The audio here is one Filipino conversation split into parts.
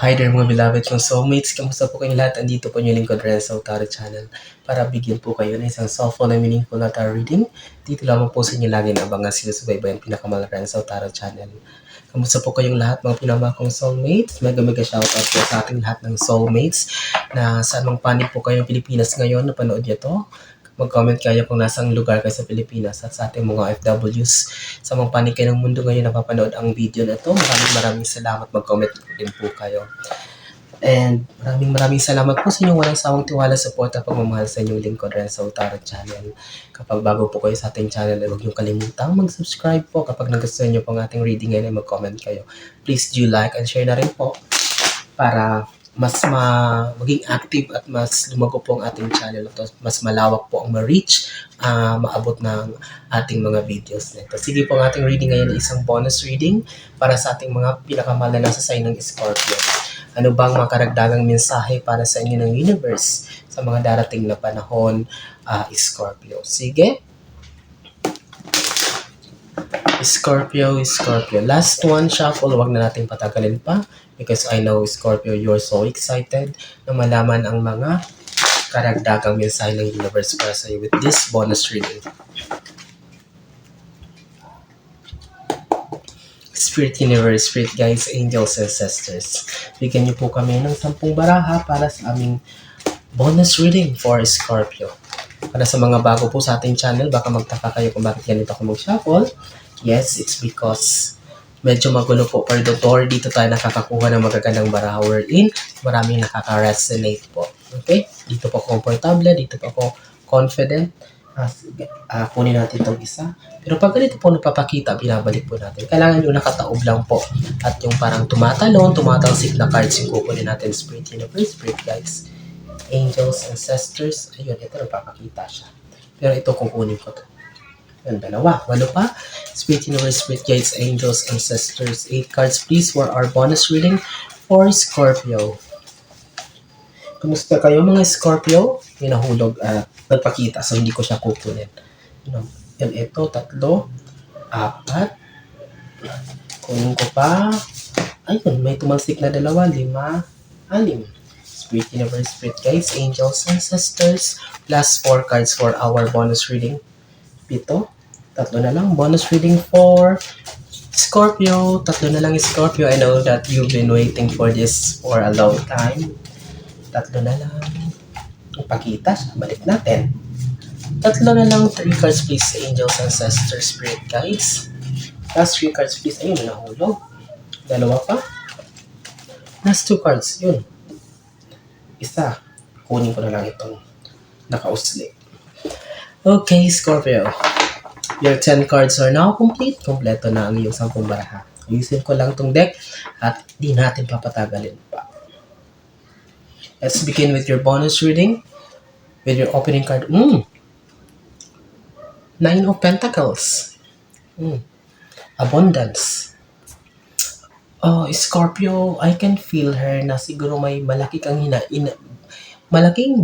Hi there mga beloved kong soulmates. Kamusta po kayong lahat? Andito po yung lingkod Renzo Tarot Channel para bigyan po kayo ng isang soulful and meaningful na tarot reading. Dito lamang po sa inyo lagi na abangan sinusubaybayan pinakamahal Renzo Tarot Channel. Kamusta po kayong lahat mga pinamahal kong soulmates? Mega shoutout po sa ating lahat ng soulmates na saan mang panig po kayong Pilipinas ngayon na panood nyo to. Mag-comment kayo kung nasang lugar kayo sa Pilipinas at sa ating mga OFWs sa mga panig kayo ng mundo ngayon na papanood ang video na to. Maraming salamat. Mag-comment din po kayo. And maraming salamat po sa inyong walang sawang tiwala, support at pagmamahal sa inyong lingkod Renzo Tarot Channel. Kapag bago po kayo sa ating channel, huwag niyong kalimutang mag-subscribe po. Kapag nagustuhan niyo po ang ating reading ngayon, mag-comment kayo. Please do like and share na rin po para mas maging active at mas lumago po ang ating channel. Mas malawak po ang ma-reach, maabot ng ating mga videos nito. Sige po, ang ating reading ngayon ay isang bonus reading para sa ating mga pinakamahal na nasa sign ng Scorpio. Ano bang mga karagdagang mensahe para sa inyo ng universe sa mga darating na panahon, Scorpio? Sige. Scorpio. Last one shuffle, wag na natin patagalin pa because I know Scorpio, you're so excited na malaman ang mga karagdagang mensahe ng universe para sa iyo with this bonus reading. Spirit Universe, Spirit Guides, Angels, Ancestors. Bigyan niyo po kami ng 10 baraha para sa aming bonus reading for Scorpio. Para sa mga bago po sa ating channel, baka magtaka kayo kung bakit ganito ako mag-shuffle. Yes, it's because medyo magulo po per door. Dito tayo nakakakuha ng magagandang baraha wherein maraming nakaka-resonate po. Okay? Dito po komportable, dito po ako confident. Kunin natin itong isa. Pero pag ganito po napapakita, binabalik po natin. Kailangan yung nakataob lang po. At yung parang tumatalsik na cards yung kukunin natin. Spirit Universe, Spirit Guides, Angels, Ancestors. Ayun, ito napapakita siya. Pero ito kukunin ko to. Yan, dalawa. 8 pa. Spirit Universe, Spirit Guides, Angels, Ancestors. 8 cards please for our bonus reading for Scorpio. Kumusta kayo mga Scorpio? May nahulog nagpakita so hindi ko siya kukunin. Yan, ito, 3, 4. Kunin ko pa. Ayun, may tumalsik na 2, 5, 6. Spirit Universe, Spirit Guides, Angels, Ancestors, plus 4 cards for our bonus reading. 7, 3 na lang. Bonus reading for Scorpio. 3 na lang Scorpio. I know that you've been waiting for this for a long time. 3 na lang. Ipakita siya. Balik natin. 3 na lang. 3 cards please. Angels, Ancestors, Spirit Guides. Last 3 cards please. Ayun, nahulog. 2 pa. Last 2 cards. Yun. Isa. Kunin ko na lang itong nakausli. Okay, Scorpio. Your 10 cards are now complete. Kompleto na ang iyong 10 baraha. Ayusin ko lang itong deck at di natin papatagalin pa. Let's begin with your bonus reading. With your opening card. 9 of Pentacles. Abundance. Oh, Scorpio, I can feel her na siguro may malaking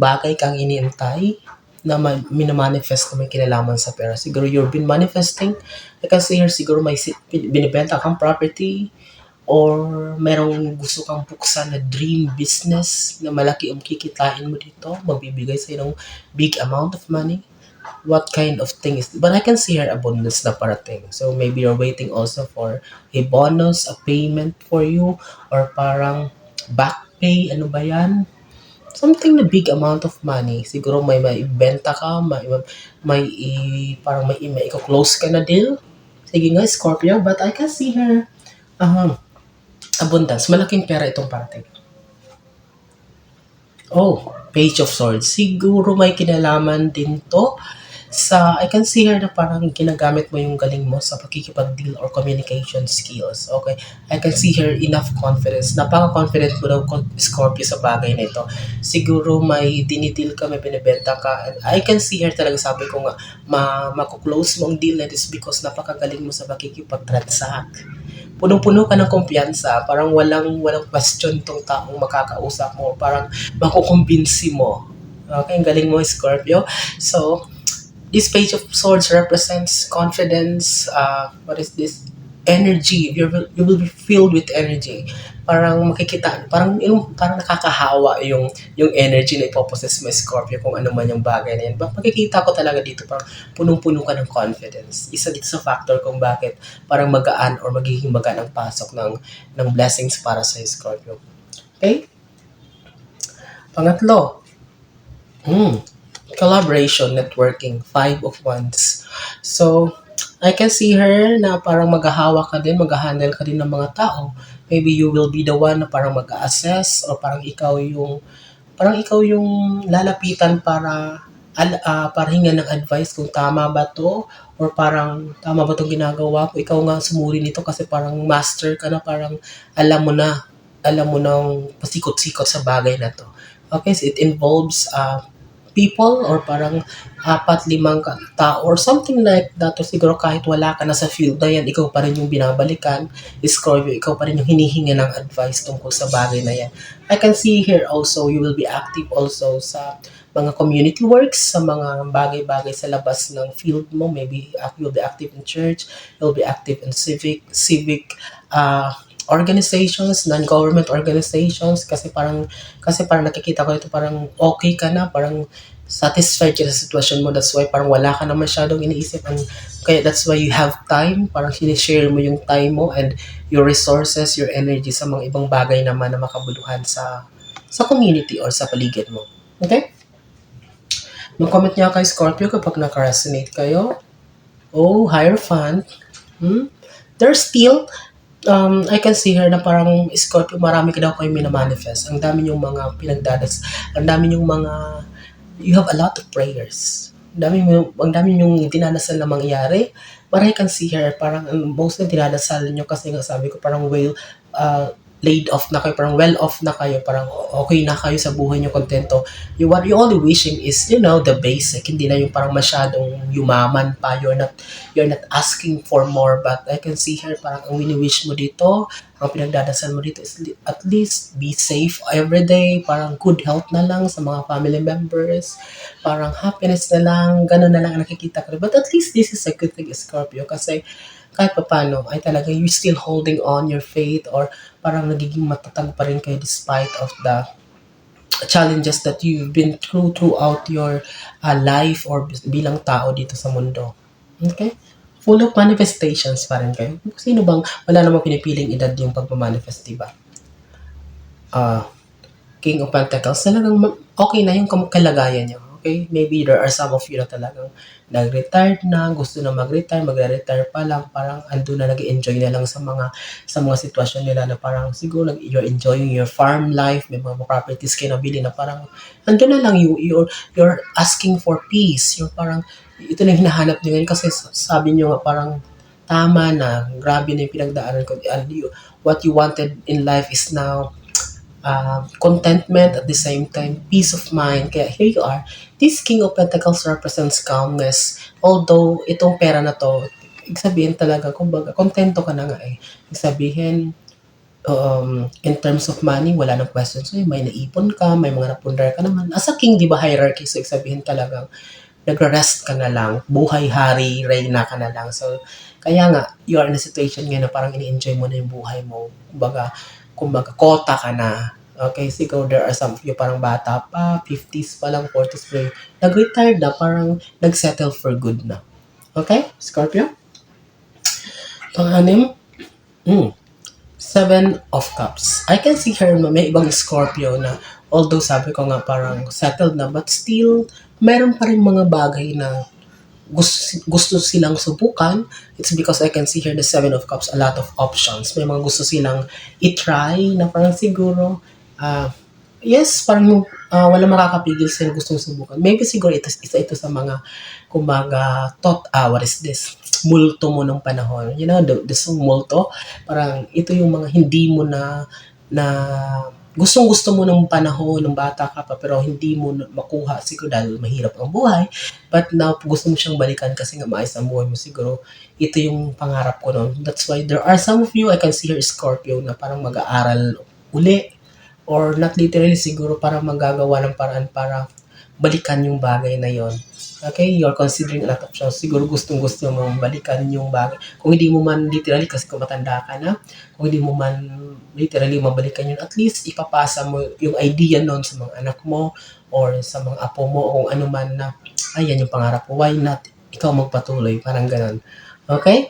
bagay kang iniintay na minamanifest na may kinalaman sa pera. Siguro you've been manifesting. I can see here siguro may binibenta kang property or merong gusto kang buksan na dream business na malaki ang kikitain mo dito. Magbibigay sa'yo ng big amount of money. What kind of thing is it? But I can see here abundance na parating. So maybe you're waiting also for a bonus, a payment for you, or parang back pay. Ano ba yan? Something na big amount of money. Siguro may maibenta ka, parang may i-close ka na deal. Sige nga, Scorpio. But I can see her abundance. Malaking pera itong parating. Oh, Page of Swords. Siguro may kinalaman din to sa, I can see here na parang ginagamit mo yung galing mo sa pakikipag-deal or communication skills. Okay? I can see here enough confidence. Napaka-confident mo daw, Scorpio, sa bagay na ito. Siguro may dinideal ka, may binibenta ka. And I can see here talaga, sabi ko nga, makuklose mo ang deal na is because napakagaling mo sa pakikipag-transact. Punong-puno ka ng kumpiyansa, parang walang question tong taong makakausap mo, parang makukumbinsi mo. Okay, ang galing mo, Scorpio. So, this Page of Swords represents confidence. What is this? Energy. You will be filled with energy. parang makikita, parang nakakahawa yung energy na ipoposes mo Scorpio kung ano man yung bagay na yan. But makikita ko talaga dito parang punong-puno ka ng confidence. Isa dito sa factor kung bakit parang magaan or magiging magaan ang pasok ng blessings para sa Scorpio. Okay? Pangatlo, collaboration, networking, 5 of Wands. So, I can see her na parang maghahawa ka din, mag-handle ka din ng mga tao. Maybe you will be the one na parang mag-assess or parang ikaw yung lalapitan para hingan ng advice kung tama ba to or parang tama ba itong ginagawa ko. Ikaw nga sumuri nito kasi parang master ka na, parang alam mo nang pasikot-sikot sa bagay na to. Okay, so it involves people or parang 4, 5 tao or something like that. O siguro kahit wala ka na sa field na yan, ikaw pa rin yung binabalikan. Scorpio, ikaw pa rin yung hinihinga ng advice tungkol sa bagay na yan. I can see here also, you will be active also sa mga community works, sa mga bagay-bagay sa labas ng field mo. Maybe you'll be active in church, you'll be active in civic organizations, non-government organizations, kasi parang nakikita ko ito, parang okay ka na, parang satisfied ka sa sitwasyon mo. That's why parang wala ka na masyadong iniisip. Kaya that's why you have time, parang sinishare mo yung time mo and your resources, your energy sa mga ibang bagay naman na makabuluhan sa community or sa paligid mo. Okay? Mag-comment niya kay Scorpio kapag naka-resonate kayo. Oh, Hierophant. There's still I can see her na parang Scorpio, marami ka daw kayo minamanifest. Ang dami yung mga ang dami yung mga, you have a lot of prayers. Ang dami yung dinadasal na mangyari. But I can see her, parang most na dinadasal nyo kasi nga sabi ko, parang laid off na kayo, parang well off na kayo, parang okay na kayo sa buhay nyo, kontento. What you only wishing is, the basic. Hindi na yung parang masyadong yumaman pa. You're not asking for more, but I can see here, parang ang wini-wish mo dito, ang pinagdadasal mo dito is at least be safe every day, parang good health na lang sa mga family members, parang happiness na lang, ganun na lang ang nakikita ko. But at least this is a good thing, Scorpio, kasi kahit papano ay talaga you still holding on your faith or parang nagiging matatag pa rin kayo despite of the challenges that you've been throughout your life or bilang tao dito sa mundo. Okay? Full of manifestations pa rin kayo. Sino bang, wala namang pinipiling edad yung pagmamanifest, diba? King of Pentacles, talagang okay na yung kalagayan niyo. Okay? Maybe there are some of you na talagang nag-retired na, gusto na mag-retire, magre-retire pa lang, parang ando na nag-enjoy na lang sa mga sitwasyon nila na parang siguro you're enjoying your farm life, may mga properties kayo nabili na parang ando na lang you're asking for peace. Yung parang ito na yung hinahanap niyo ngayon kasi sabi niyo nga parang tama na, grabe na yung pinagdaanan ko. And what you wanted in life is now contentment, at the same time peace of mind. Kaya here you are. This King of Pentacles represents calmness. Although itong pera na to, ibig sabihin talaga, kumbaga, kontento ka na nga eh. Ibig sabihin, in terms of money, wala nang question. So, may naipon ka, may mga napundar ka naman. As a king, di ba, hierarchy? So, ibig sabihin talagang, nagre-rest ka na lang, buhay, hari, reyna ka na lang. So, kaya nga, you are in a situation ngayon na parang ini-enjoy mo na yung buhay mo. Kumbaga, kota ka na. Okay, siguro there are some of you parang bata pa, 50s pa lang, 40s pa lang. Nag-retired na, parang nag-settle for good na. Okay, Scorpio? Pang-anim, 7 of Cups. I can see her, may ibang Scorpio na, although sabi ko nga parang settled na, but still, meron pa rin mga bagay na gusto silang subukan. It's because I can see here the 7 of Cups, a lot of options. May mga gusto silang i-try na parang siguro, yes, parang wala makakapigil sa gustong subukan. Maybe siguro isa ito sa mga, kumbaga, what is this? Multo mo nung panahon. You know, the song Multo, parang ito yung mga hindi mo na gustong-gusto mo nung panahon, nung bata ka pa, pero hindi mo makuha siguro dahil mahirap ang buhay. But now, gusto mo siyang balikan kasi nga maayos ang buhay mo. Siguro, ito yung pangarap ko noon. That's why there are some of you, I can see here Scorpio, na parang mag-aaral uli. Or not literally, siguro parang magagawa ng paraan para balikan yung bagay na yon. Okay, you're considering a lot of options. Siguro gustong-gusto mong balikan yung bagay. Kung hindi mo man literally, kasi kung matanda ka na, kung hindi mo man literally mabalikan yun, at least ipapasa mo yung idea nun sa mga anak mo or sa mga apo mo o kung ano man na, ayan yung pangarap ko, why not ikaw magpatuloy, parang ganun. Okay?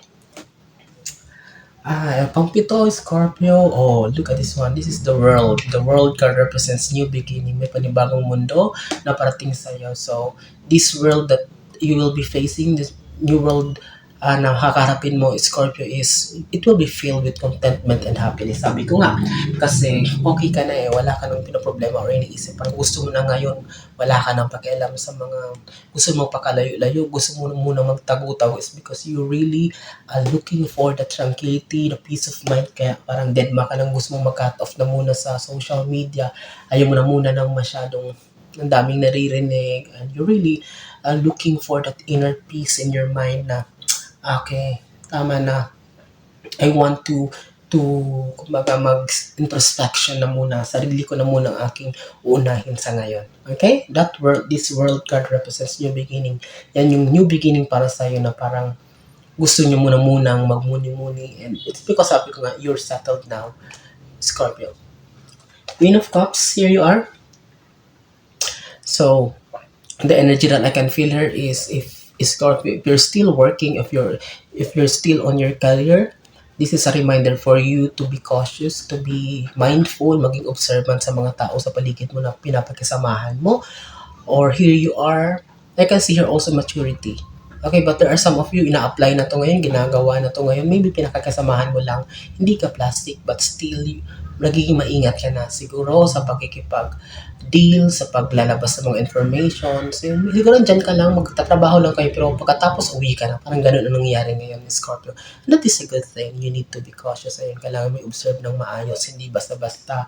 Pang-pito, Scorpio. Oh, look at this one. This is the world. The world card represents new beginning. May panibagong mundo na parating sa iyo. So, this world that you will be facing, this new world na kakaharapin mo, Scorpio, is, it will be filled with contentment and happiness. Sabi ko nga, kasi okay ka na eh, wala ka nang pinoproblema or iniisip. Parang gusto mo na ngayon, wala ka nang pakialam sa mga gusto mo pakalayo-layo, gusto mo muna magtago-tago is because you really looking for the tranquility, the peace of mind. Kaya parang deadma ka nang gusto mong mag-cut off na muna sa social media. Ayaw mo na muna ng masyadong ang daming naririnig and you're really looking for that inner peace in your mind na okay, tama na. I want to kumbaga mag-introspection na muna. Sarili ko na muna ang aking uunahin sa ngayon. Okay? That world, this world card represents new beginning. Yan yung new beginning para sa iyo na parang gusto nyo munang magmuni-muni. And it's because sabi ko nga, you're settled now, Scorpio. Queen of Cups, here you are. So, the energy that I can feel here is if Scorpio, if you're still working, if you're still on your career, this is a reminder for you to be cautious, to be mindful, maging observant sa mga tao sa paligid mo na pinapakisamahan mo. Or here you are, I can see here also maturity. Okay, but there are some of you, ina-apply na to ngayon, ginagawa na to ngayon, maybe pinakakasamahan mo lang, hindi ka plastic, but still, nagiging maingat ka na siguro sa pakikipag-deal, sa paglalabas ng mga information. So, siguro dyan ka lang, magtatrabaho lang kayo, pero pagkatapos uwi ka na. Parang ganun ang nangyayari ngayon, Scorpio. And that is a good thing. You need to be cautious. Ayun, kailangan may observe ng maayos, hindi basta-basta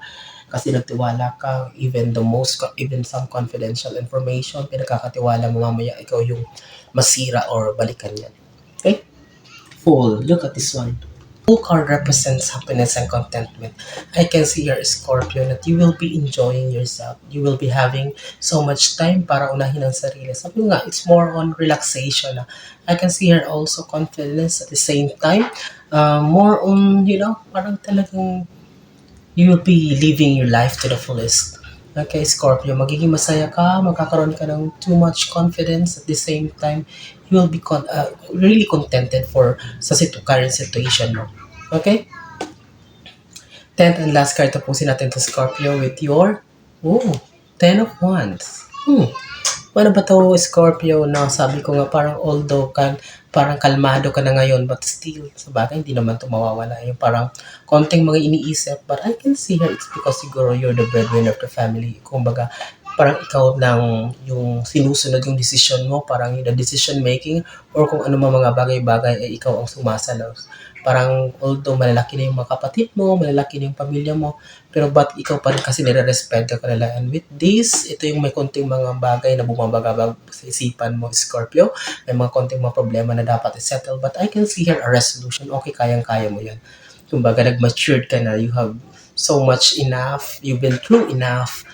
kasi nagtiwala ka, even some confidential information, pinagkakatiwala mo mamaya ikaw yung masira or balikan yan. Okay? Fool. Look at this one. Fool card represents happiness and contentment. I can see here, Scorpio, that you will be enjoying yourself. You will be having so much time para unahin ang sarili. Sabi nga, it's more on relaxation. I can see here also confidence at the same time. More on, parang talagang you will be living your life to the fullest. Okay, Scorpio, magiging masaya ka, magkakaroon ka ng too much confidence at the same time, you will be really contented sa current situation mo. Okay? 10th and last card, tapusin natin to Scorpio with your 10 of Wands. Ano ba to, Scorpio, na sabi ko nga parang although parang kalmado ka na ngayon but still, sa bagay, hindi naman to mawawala. Yung parang konting mga iniisip but I can see here it's because siguro you're the breadwinner of the family. Kumbaga, parang ikaw lang yung sinusunod yung decision mo, parang yung the decision making or kung ano mga bagay-bagay ay ikaw ang sumasalaw. Parang although malalaki na yung mga kapatid mo, malalaki na yung pamilya mo, pero ba't ikaw pa rin kasi nire-respeto ka nila. And with this, ito yung may konting mga bagay na bumabagabag sa isipan mo, Scorpio. May mga konting mga problema na dapat i-settle. But I can see here a resolution. Okay, kayang-kaya mo yan. Kumbaga, nag-matured ka na. You have so much enough. You've been through enough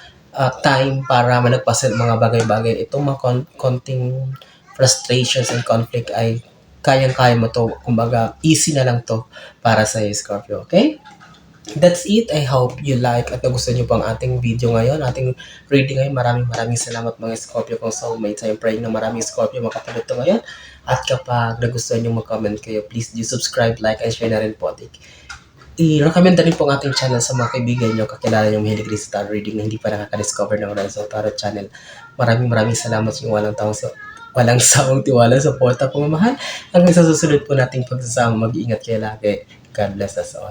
time para malagpasan mga bagay-bagay. Itong mga konting frustrations and conflict ay kayang-kaya mo to. Kumbaga, easy na lang to para sa Scorpio. Okay? That's it. I hope you like at nagustuhan nyo pang ating video ngayon, ating reading ngayon. Maraming salamat mga Scorpio kong soulmates. I'm praying na maraming Scorpio makapanood to ngayon. At kapag nagustuhan nyo mag-comment kayo, please do subscribe, like, and share na rin po. I-recommend na rin po ang ating channel sa mga kaibigan nyo, kakilala nyo mahilig rin sa tarot reading na hindi pa nakaka-discover ng Renzo Tarot Channel. Maraming salamat sa walang sawang tiwala, suporta, pagmamahal. Hanggang sa susunod po nating pagsasama, mag-iingat kayo lagi. God bless us all.